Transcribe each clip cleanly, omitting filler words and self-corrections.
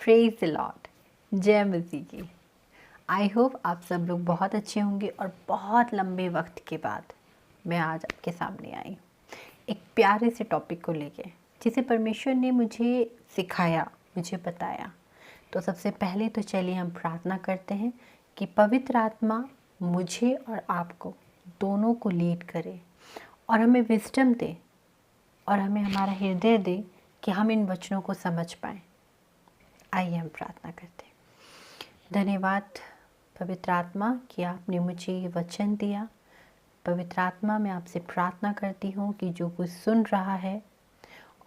Praise the Lord, जय मसीह की। I hope आप सब लोग बहुत अच्छे होंगे और बहुत लंबे वक्त के बाद मैं आज आपके सामने आई हूँ एक प्यारे से टॉपिक को लेके, जिसे परमेश्वर ने मुझे सिखाया, मुझे बताया। तो सबसे पहले तो चलिए हम प्रार्थना करते हैं कि पवित्र आत्मा मुझे और आपको दोनों को लीड करे और हमें विजडम दे और हमें हमारा हृदय दे कि हम इन वचनों को समझ पाएँ। आइए हम प्रार्थना करते हैं। धन्यवाद पवित्र आत्मा कि आपने मुझे ये वचन दिया। पवित्र आत्मा, मैं आपसे प्रार्थना करती हूँ कि जो कुछ सुन रहा है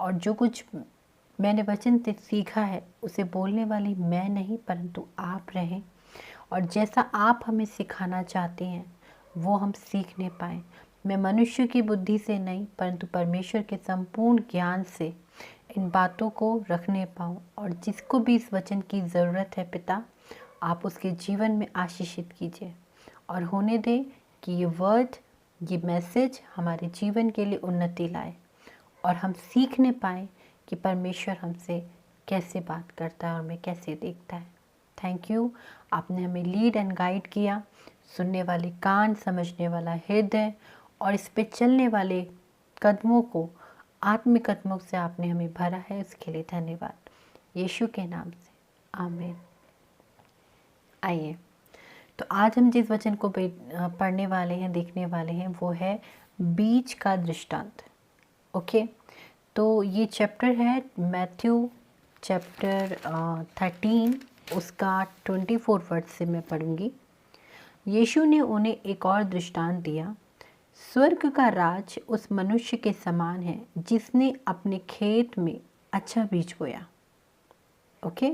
और जो कुछ मैंने वचन से सीखा है उसे बोलने वाली मैं नहीं परंतु आप रहें, और जैसा आप हमें सिखाना चाहते हैं वो हम सीखने पाएँ। मैं मनुष्य की बुद्धि से नहीं परंतु परमेश्वर के संपूर्ण ज्ञान से इन बातों को रखने पाऊँ, और जिसको भी इस वचन की ज़रूरत है पिता, आप उसके जीवन में आशीषित कीजिए और होने दें कि ये वर्ड, ये मैसेज हमारे जीवन के लिए उन्नति लाए और हम सीखने पाएँ कि परमेश्वर हमसे कैसे बात करता है और हमें कैसे देखता है। थैंक यू, आपने हमें लीड एंड गाइड किया। सुनने वाले कान, समझने वाला हृदय और इस पे चलने वाले कदमों को, आत्मिक कदमों से आपने हमें भरा है, उसके लिए धन्यवाद। यीशु के नाम से आमीन। आइए, तो आज हम जिस वचन को पढ़ने वाले हैं, देखने वाले हैं, वो है बीज का दृष्टांत। ओके, तो ये चैप्टर है मैथ्यू चैप्टर 13, उसका 24 वर्ड से मैं पढ़ूंगी। यीशु ने उन्हें एक और दृष्टांत दिया। स्वर्ग का राज उस मनुष्य के समान है जिसने अपने खेत में अच्छा बीज बोया। ओके,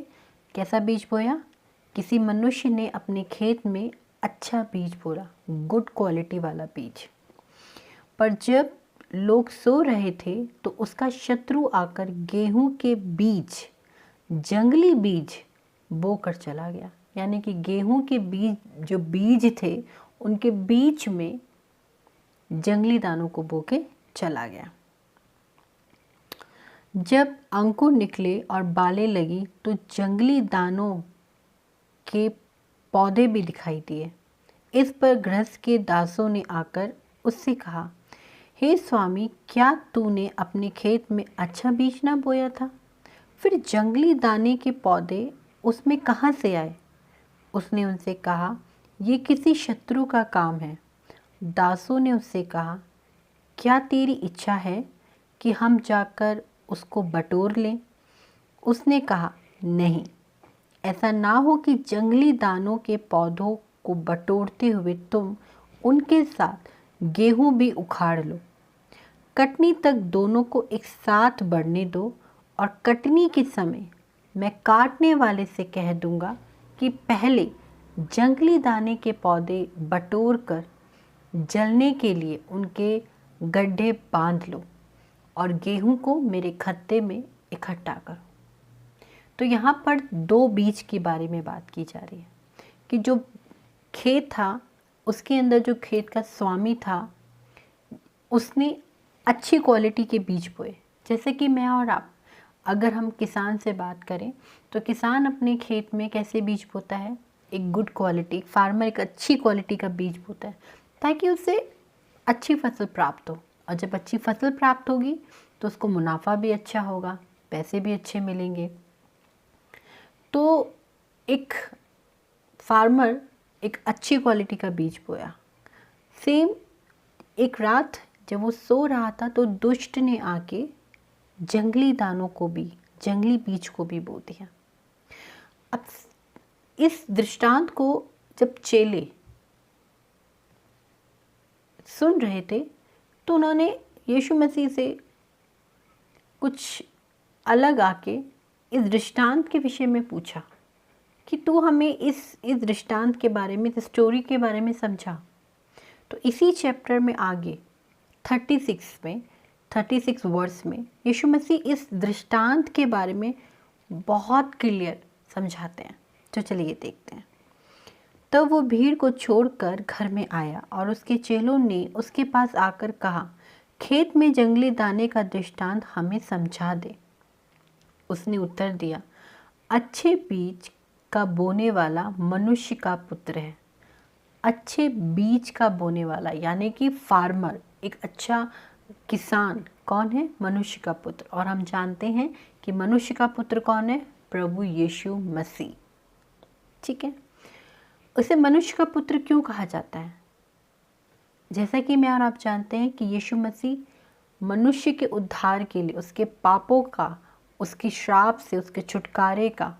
कैसा बीज बोया? किसी मनुष्य ने अपने खेत में अच्छा बीज बोया, गुड क्वालिटी वाला बीज। पर जब लोग सो रहे थे तो उसका शत्रु आकर गेहूं के बीज, जंगली बीज बोकर चला गया। यानी कि गेहूं के बीज, जो बीज थे, उनके बीच में जंगली दानों को बोके चला गया। जब अंकुर निकले और बालें लगी तो जंगली दानों के पौधे भी दिखाई दिए। इस पर गृहस्थ के दासों ने आकर उससे कहा, हे स्वामी, क्या तूने अपने खेत में अच्छा बीज ना बोया था? फिर जंगली दाने के पौधे उसमें कहाँ से आए? उसने उनसे कहा, ये किसी शत्रु का काम है। दासों ने उससे कहा, क्या तेरी इच्छा है कि हम जाकर उसको बटोर लें? उसने कहा, नहीं, ऐसा ना हो कि जंगली दानों के पौधों को बटोरते हुए तुम उनके साथ गेहूं भी उखाड़ लो। कटनी तक दोनों को एक साथ बढ़ने दो, और कटनी के समय मैं काटने वाले से कह दूंगा कि पहले जंगली दाने के पौधे बटोर कर जलने के लिए उनके गड्ढे बांध लो और गेहूं को मेरे खत्ते में इकट्ठा करो। तो यहाँ पर दो बीज के बारे में बात की जा रही है कि जो खेत था, उसके अंदर जो खेत का स्वामी था, उसने अच्छी क्वालिटी के बीज बोए। जैसे कि मैं और आप, अगर हम किसान से बात करें तो किसान अपने खेत में कैसे बीज बोता है? एक गुड क्वालिटी, फार्मर एक अच्छी क्वालिटी का बीज बोता है ताकि उससे अच्छी फसल प्राप्त हो, और जब अच्छी फसल प्राप्त होगी तो उसको मुनाफा भी अच्छा होगा, पैसे भी अच्छे मिलेंगे। तो एक फार्मर एक अच्छी क्वालिटी का बीज बोया। सेम एक रात जब वो सो रहा था तो दुष्ट ने आके जंगली दानों को भी, जंगली बीज को भी बो दिया। अब इस दृष्टांत को जब चेले सुन रहे थे तो उन्होंने यीशु मसीह से कुछ अलग आके इस दृष्टांत के विषय में पूछा कि तू हमें इस दृष्टांत के बारे में, इस स्टोरी के बारे में समझा। तो इसी चैप्टर में आगे 36 वर्स में यीशु मसीह इस दृष्टांत के बारे में बहुत क्लियर समझाते हैं। तो चलिए देखते हैं। तब वो भीड़ को छोड़कर घर में आया और उसके चेलों ने उसके पास आकर कहा, खेत में जंगली दाने का दृष्टांत हमें समझा दे। उसने उत्तर दिया, अच्छे बीज का बोने वाला मनुष्य का पुत्र है। अच्छे बीज का बोने वाला यानी कि फार्मर, एक अच्छा किसान कौन है? मनुष्य का पुत्र। और हम जानते हैं कि मनुष्य का पुत्र कौन है? प्रभु यीशु मसीह। ठीक है, उसे मनुष्य का पुत्र क्यों कहा जाता है? जैसा कि मैं और आप जानते हैं कि यीशु मसीह मनुष्य के उद्धार के लिए, उसके पापों का, उसके श्राप से, उसके छुटकारे का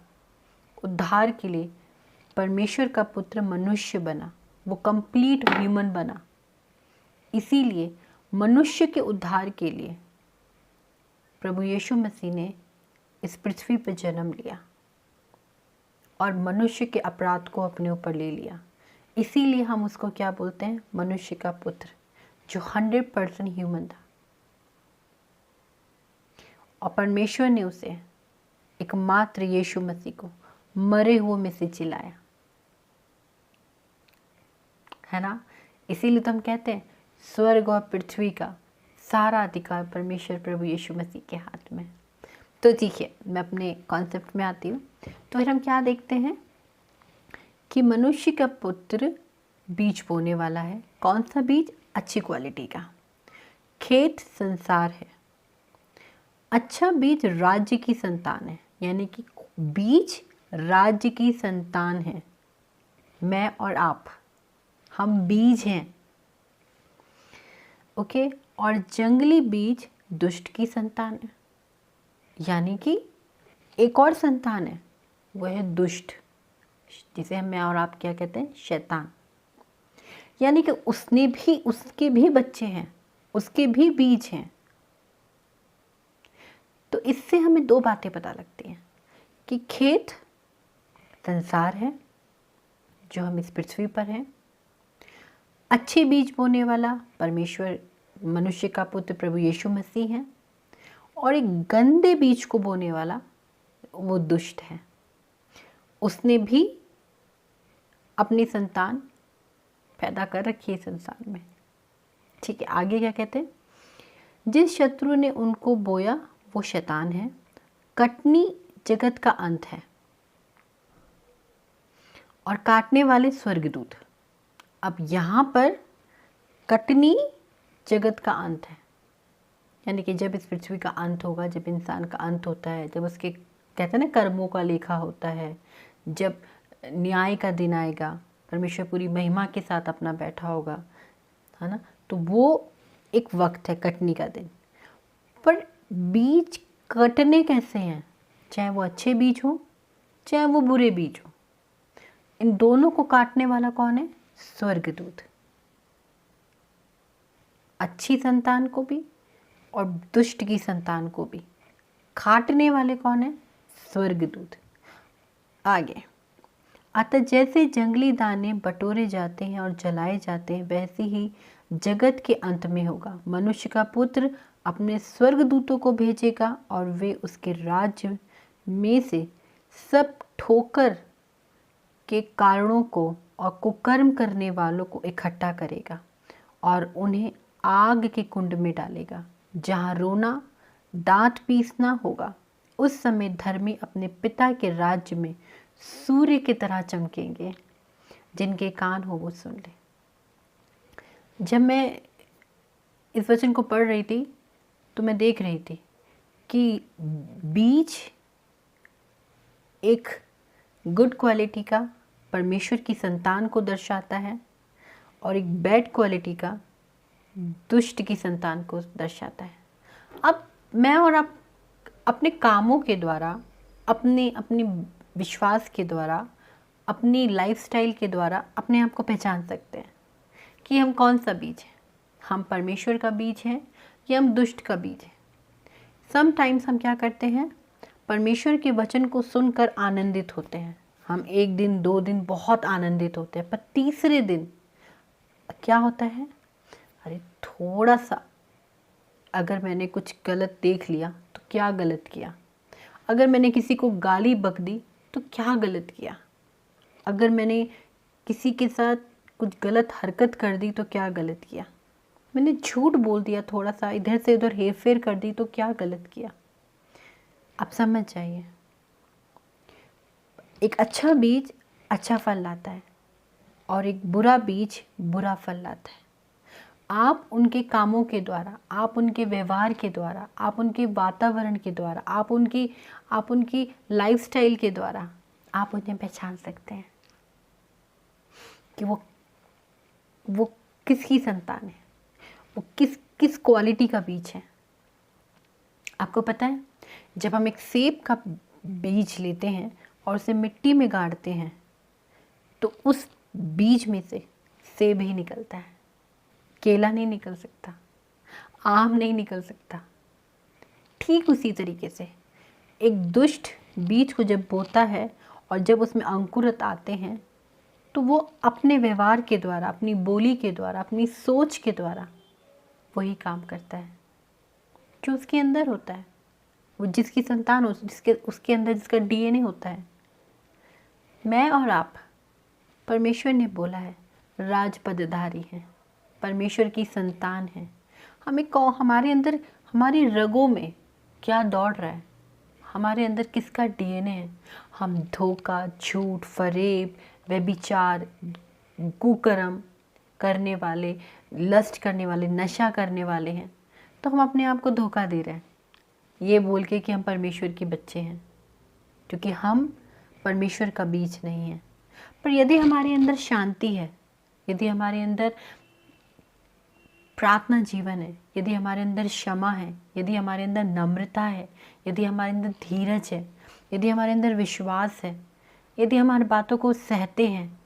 उद्धार के लिए परमेश्वर का पुत्र मनुष्य बना, वो कंप्लीट ह्यूमन बना। इसीलिए मनुष्य के उद्धार के लिए प्रभु यीशु मसीह ने इस पृथ्वी पर जन्म लिया और मनुष्य के अपराध को अपने ऊपर ले लिया। इसीलिए हम उसको क्या बोलते हैं? मनुष्य का पुत्र, जो 100% ह्यूमन था। और परमेश्वर ने उसे एकमात्र यीशु मसीह को मरे हुए में से जिलाया, है ना। इसीलिए तो हम कहते हैं स्वर्ग और पृथ्वी का सारा अधिकार परमेश्वर प्रभु यीशु मसीह के हाथ में। तो ठीक है, मैं अपने कॉन्सेप्ट में आती हूँ। तो फिर हम क्या देखते हैं कि मनुष्य का पुत्र बीज बोने वाला है। कौन सा बीज? अच्छी क्वालिटी का। खेत संसार है। अच्छा बीज राज्य की संतान है, यानी कि बीज राज्य की संतान है। मैं और आप, हम बीज हैं। ओके। और जंगली बीज दुष्ट की संतान है, यानी कि एक और संतान है, वो है दुष्ट, जिसे मैं और आप क्या कहते हैं? शैतान। यानी कि उसके भी बच्चे हैं, उसके भी बीज हैं। तो इससे हमें दो बातें पता लगती हैं कि खेत संसार है जो हम इस पृथ्वी पर हैं, अच्छे बीज बोने वाला परमेश्वर मनुष्य का पुत्र प्रभु यीशु मसीह है, और एक गंदे बीज को बोने वाला वो दुष्ट है। उसने भी अपनी संतान पैदा कर रखी है संसार में। ठीक है, आगे क्या कहते हैं? जिस शत्रु ने उनको बोया वो शैतान है, कटनी जगत का अंत है और काटने वाले स्वर्गदूत। अब यहाँ पर कटनी जगत का अंत है, यानी कि जब इस पृथ्वी का अंत होगा, जब इंसान का अंत होता है, जब उसके कहते हैं ना कर्मों का लेखा होता है, जब न्याय का दिन आएगा, परमेश्वर पूरी महिमा के साथ अपना बैठा होगा, है ना, तो वो एक वक्त है कटनी का दिन। पर बीज कटने कैसे हैं? चाहे वो अच्छे बीज हो, चाहे वो बुरे बीज हो, इन दोनों को काटने वाला कौन है? स्वर्गदूत। अच्छी संतान को भी और दुष्ट की संतान को भी काटने वाले कौन है? स्वर्गदूत। आगे, अतः जैसे जंगली दाने बटोरे जाते हैं और जलाए जाते हैं, वैसे ही जगत के अंत में होगा। मनुष्य का पुत्र अपने स्वर्गदूतों को भेजेगा और वे उसके राज्य में से सब ठोकर के कारणों को और कुकर्म करने वालों को इकट्ठा करेगा और उन्हें आग के कुंड में डालेगा, जहाँ रोना दांत पीसना होगा। उस समय धर्मी अपने पिता के राज्य में सूर्य की तरह चमकेंगे। जिनके कान हो वो सुन ले। जब मैं इस वचन को पढ़ रही थी तो मैं देख रही थी कि बीज एक गुड क्वालिटी का परमेश्वर की संतान को दर्शाता है और एक बैड क्वालिटी का दुष्ट की संतान को दर्शाता है। अब मैं और आप अपने कामों के द्वारा, अपने विश्वास के द्वारा, अपनी लाइफस्टाइल के द्वारा अपने आप को पहचान सकते हैं कि हम कौन सा बीज हैं। हम परमेश्वर का बीज हैं या हम दुष्ट का बीज हैं। समटाइम्स हम क्या करते हैं? परमेश्वर के वचन को सुनकर आनंदित होते हैं। हम एक दिन, 2 दिन बहुत आनंदित होते हैं, पर तीसरे दिन क्या होता है? अरे थोड़ा सा अगर मैंने कुछ गलत देख लिया तो क्या गलत किया, अगर मैंने किसी को गाली बक दी तो क्या गलत किया, अगर मैंने किसी के साथ कुछ गलत हरकत कर दी तो क्या गलत किया, मैंने झूठ बोल दिया, थोड़ा सा इधर से उधर हेर फेर कर दी तो क्या गलत किया। आप समझ जाइए, एक अच्छा बीज अच्छा फल लाता है और एक बुरा बीज बुरा फल लाता है। आप उनके कामों के द्वारा, आप उनके व्यवहार के द्वारा, आप उनके वातावरण के द्वारा, आप उनकी लाइफस्टाइल के द्वारा आप उन्हें पहचान सकते हैं कि वो किसकी संतान है, वो किस किस क्वालिटी का बीज है। आपको पता है, जब हम एक सेब का बीज लेते हैं और उसे मिट्टी में गाड़ते हैं तो उस बीज में से सेब ही निकलता है, केला नहीं निकल सकता, आम नहीं निकल सकता। ठीक उसी तरीके से एक दुष्ट बीज को जब बोता है और जब उसमें अंकुरित आते हैं तो वो अपने व्यवहार के द्वारा, अपनी बोली के द्वारा, अपनी सोच के द्वारा वही काम करता है जो उसके अंदर होता है। वो जिसकी संतान हो, उसके अंदर जिसका डीएनए होता है। मैं और आप, परमेश्वर ने बोला है, राजपदधारी हैं, परमेश्वर की संतान है। हमारे अंदर, हमारी रगों में क्या दौड़ रहा है, हमारे अंदर किसका डीएनए है। हम धोखा, झूठ, फरेब, व्यभिचार, कुकर्म करने वाले, लस्ट करने वाले, नशा करने वाले हैं। तो हम अपने आप को धोखा दे रहे हैं ये बोल के कि हम परमेश्वर के बच्चे हैं, क्योंकि हम परमेश्वर का बीज नहीं है। पर यदि हमारे अंदर शांति है, यदि हमारे अंदर प्रार्थना जीवन है, यदि हमारे अंदर क्षमा है, यदि हमारे अंदर नम्रता है, यदि हमारे अंदर धीरज है, यदि हमारे अंदर विश्वास है, यदि हमारी बातों को सहते हैं,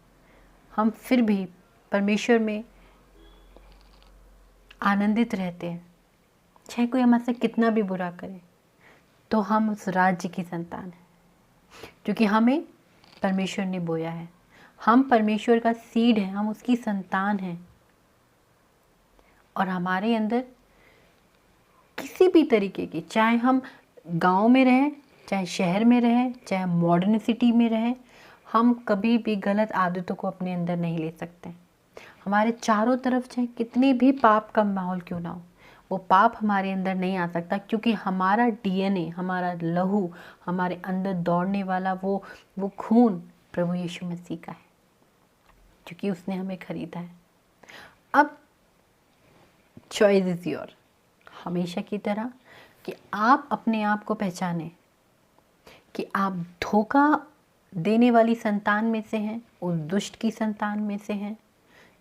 हम फिर भी परमेश्वर में आनंदित रहते हैं, चाहे कोई हमसे कितना भी बुरा करे, तो हम उस राज्य की संतान हैं, क्योंकि हमें परमेश्वर ने बोया है। हम परमेश्वर का सीड है, हम उसकी संतान हैं। और हमारे अंदर किसी भी तरीके की, चाहे हम गांव में रहें, चाहे शहर में रहें, चाहे मॉडर्न सिटी में रहें, हम कभी भी गलत आदतों को अपने अंदर नहीं ले सकते। हमारे चारों तरफ चाहे कितनी भी पाप का माहौल क्यों ना हो, वो पाप हमारे अंदर नहीं आ सकता, क्योंकि हमारा डीएनए, हमारा लहू, हमारे अंदर दौड़ने वाला वो खून प्रभु यीशु मसीह का है, क्योंकि उसने हमें खरीदा है। अब चॉइस इज़ योर, हमेशा की तरह, कि आप अपने आप को पहचानें कि आप धोखा देने वाली संतान में से हैं, उस दुष्ट की संतान में से हैं,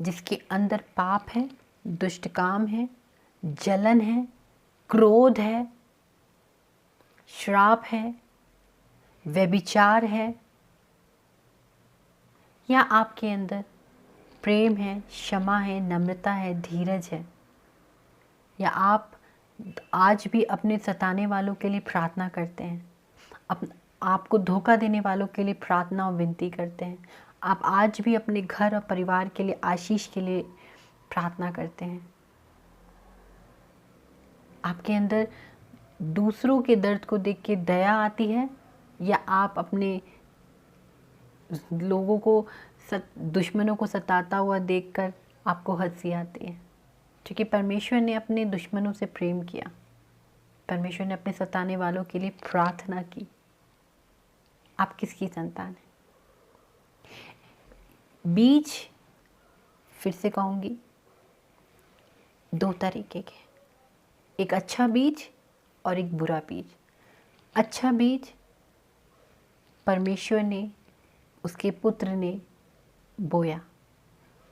जिसके अंदर पाप है, दुष्ट काम है, जलन है, क्रोध है, श्राप है, व्यभिचार है, या आपके अंदर प्रेम है, क्षमा है, नम्रता है, धीरज है, या आप आज भी अपने सताने वालों के लिए प्रार्थना करते हैं, आपको धोखा देने वालों के लिए प्रार्थना और विनती करते हैं, आप आज भी अपने घर और परिवार के लिए, आशीष के लिए प्रार्थना करते हैं, आपके अंदर दूसरों के दर्द को देख के दया आती है, या आप अपने लोगों को, दुश्मनों को सताता हुआ देखकर आपको हंसी आती है। क्योंकि परमेश्वर ने अपने दुश्मनों से प्रेम किया, परमेश्वर ने अपने सताने वालों के लिए प्रार्थना की। आप किसकी संतान है? बीज, फिर से कहूँगी, दो तरीके के, एक अच्छा बीज और एक बुरा बीज। अच्छा बीज परमेश्वर ने, उसके पुत्र ने बोया,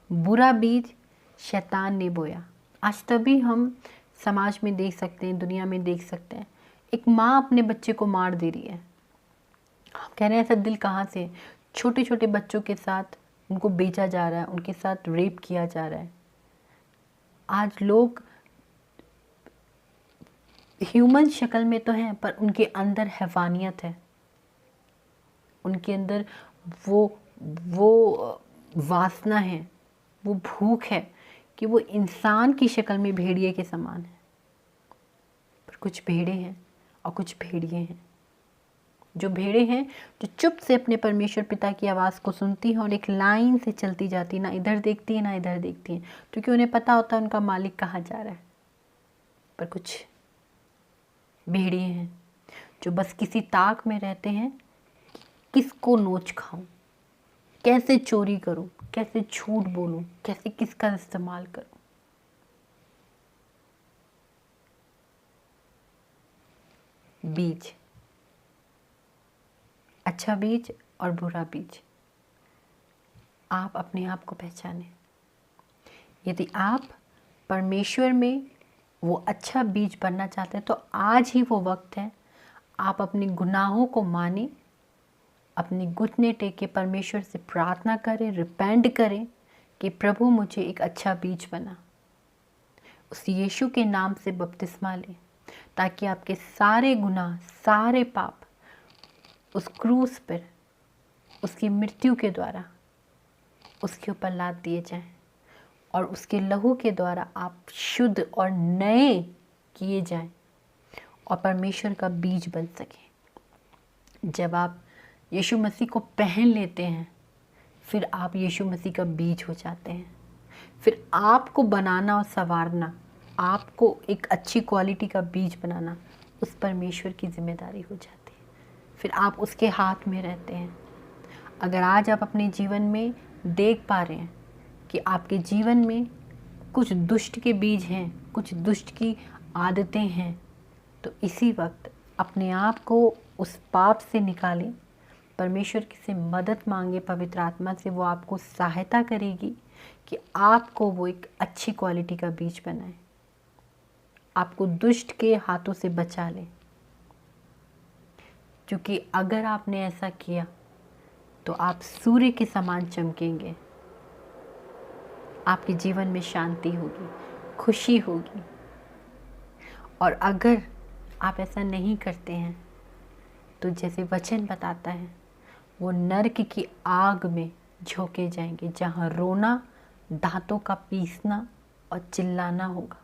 बुरा बीज शैतान ने बोया। आज तभी हम समाज में देख सकते हैं, दुनिया में देख सकते हैं, एक माँ अपने बच्चे को मार दे रही है। हम कह रहे हैं ऐसा दिल कहाँ से? छोटे छोटे बच्चों के साथ उनको बेचा जा रहा है, उनके साथ रेप किया जा रहा है। आज लोग ह्यूमन शक्ल में तो हैं, पर उनके अंदर हैवानियत है, उनके अंदर वो वासना है, वो भूख है कि वो इंसान की शक्ल में भेड़िए के समान है। पर कुछ भेड़े हैं और कुछ भेड़िए हैं। जो भेड़े हैं जो चुप से अपने परमेश्वर पिता की आवाज़ को सुनती हैं और एक लाइन से चलती जाती, ना इधर देखती है ना इधर देखती हैं, क्योंकि उन्हें पता होता है उनका मालिक कहाँ जा रहा है। पर कुछ भेड़िए हैं जो बस किसी ताक में रहते हैं किसको नोच खाऊं, कैसे चोरी करूं, कैसे झूठ बोलूं, कैसे किसका इस्तेमाल करूं। बीज, अच्छा बीज और बुरा बीज, आप अपने आप को पहचानें। यदि आप परमेश्वर में वो अच्छा बीज बनना चाहते हैं तो आज ही वो वक्त है। आप अपने गुनाहों को मानें, अपने घुटने टेके परमेश्वर से प्रार्थना करें, रिपेंट करें कि प्रभु मुझे एक अच्छा बीज बना। उस यीशु के नाम से बपतिस्मा लें ताकि आपके सारे गुनाह, सारे पाप उस क्रूस पर उसकी मृत्यु के द्वारा उसके ऊपर लाद दिए जाएं और उसके लहू के द्वारा आप शुद्ध और नए किए जाएं और परमेश्वर का बीज बन सके। जब आप यीशु मसीह को पहन लेते हैं फिर आप यीशु मसीह का बीज हो जाते हैं। फिर आपको बनाना और संवारना, आपको एक अच्छी क्वालिटी का बीज बनाना उस परमेश्वर की जिम्मेदारी हो जाती है। फिर आप उसके हाथ में रहते हैं। अगर आज आप अपने जीवन में देख पा रहे हैं कि आपके जीवन में कुछ दुष्ट के बीज हैं, कुछ दुष्ट की आदतें हैं, तो इसी वक्त अपने आप को उस पाप से निकालें, परमेश्वर से मदद मांगे, पवित्र आत्मा से। वो आपको सहायता करेगी कि आपको वो एक अच्छी क्वालिटी का बीज बनाए, आपको दुष्ट के हाथों से बचा ले। क्योंकि अगर आपने ऐसा किया तो आप सूर्य के समान चमकेंगे, आपके जीवन में शांति होगी, खुशी होगी। और अगर आप ऐसा नहीं करते हैं तो जैसे वचन बताता है वो नरक की आग में झोंके जाएंगे, जहाँ रोना, दांतों का पीसना और चिल्लाना होगा।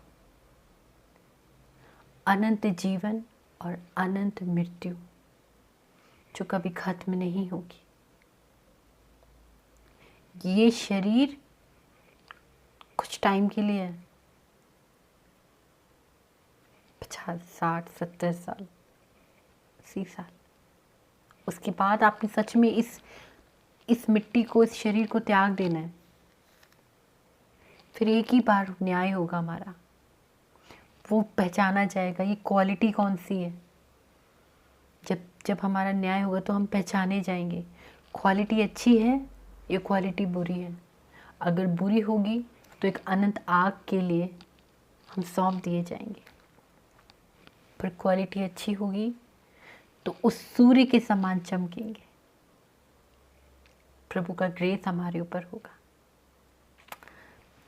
अनंत जीवन और अनंत मृत्यु जो कभी खत्म नहीं होगी। ये शरीर कुछ टाइम के लिए है, 50, 60, 70 साल, 80 साल। उसके बाद आपने सच में इस मिट्टी को, इस शरीर को त्याग देना है। फिर एक ही बार न्याय होगा हमारा, वो पहचाना जाएगा ये क्वालिटी कौन सी है। जब हमारा न्याय होगा तो हम पहचाने जाएंगे क्वालिटी अच्छी है, ये क्वालिटी बुरी है। अगर बुरी होगी तो एक अनंत आग के लिए हम सौंप दिए जाएंगे, पर क्वालिटी अच्छी होगी तो उस सूर्य के समान चमकेंगे। प्रभु का ग्रेस हमारे ऊपर होगा।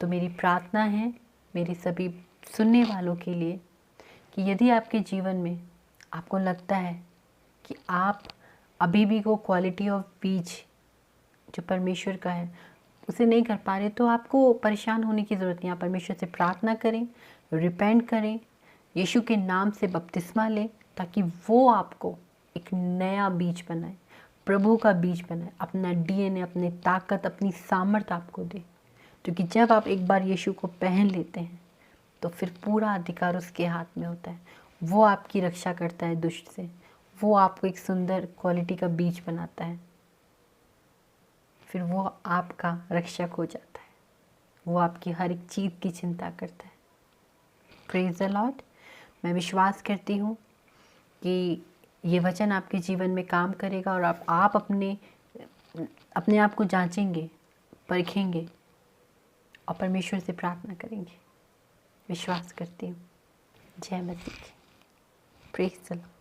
तो मेरी प्रार्थना है मेरे सभी सुनने वालों के लिए कि यदि आपके जीवन में आपको लगता है कि आप अभी भी वो क्वालिटी ऑफ बीज जो परमेश्वर का है उसे नहीं कर पा रहे, तो आपको परेशान होने की ज़रूरत नहीं। आप परमेश्वर से प्रार्थना करें, रिपेंट करें, यीशु के नाम से बपतिस्मा लें ताकि वो आपको एक नया बीज बनाए, प्रभु का बीज बनाए, अपना डीएनए, अपनी ताकत, अपनी सामर्थ्य आपको दे। क्योंकि जब आप एक बार यीशु को पहन लेते हैं तो फिर पूरा अधिकार उसके हाथ में होता है। वो आपकी रक्षा करता है दुष्ट से, वो आपको एक सुंदर क्वालिटी का बीज बनाता है। फिर वो आपका रक्षक हो जाता है, वो आपकी हर एक चीज़ की चिंता करता है। Praise the Lord. मैं विश्वास करती हूँ कि ये वचन आपके जीवन में काम करेगा और आप अपने आप को जांचेंगे, परखेंगे और परमेश्वर से प्रार्थना करेंगे। विश्वास करती हूँ। जय मसीह। Praise the Lord.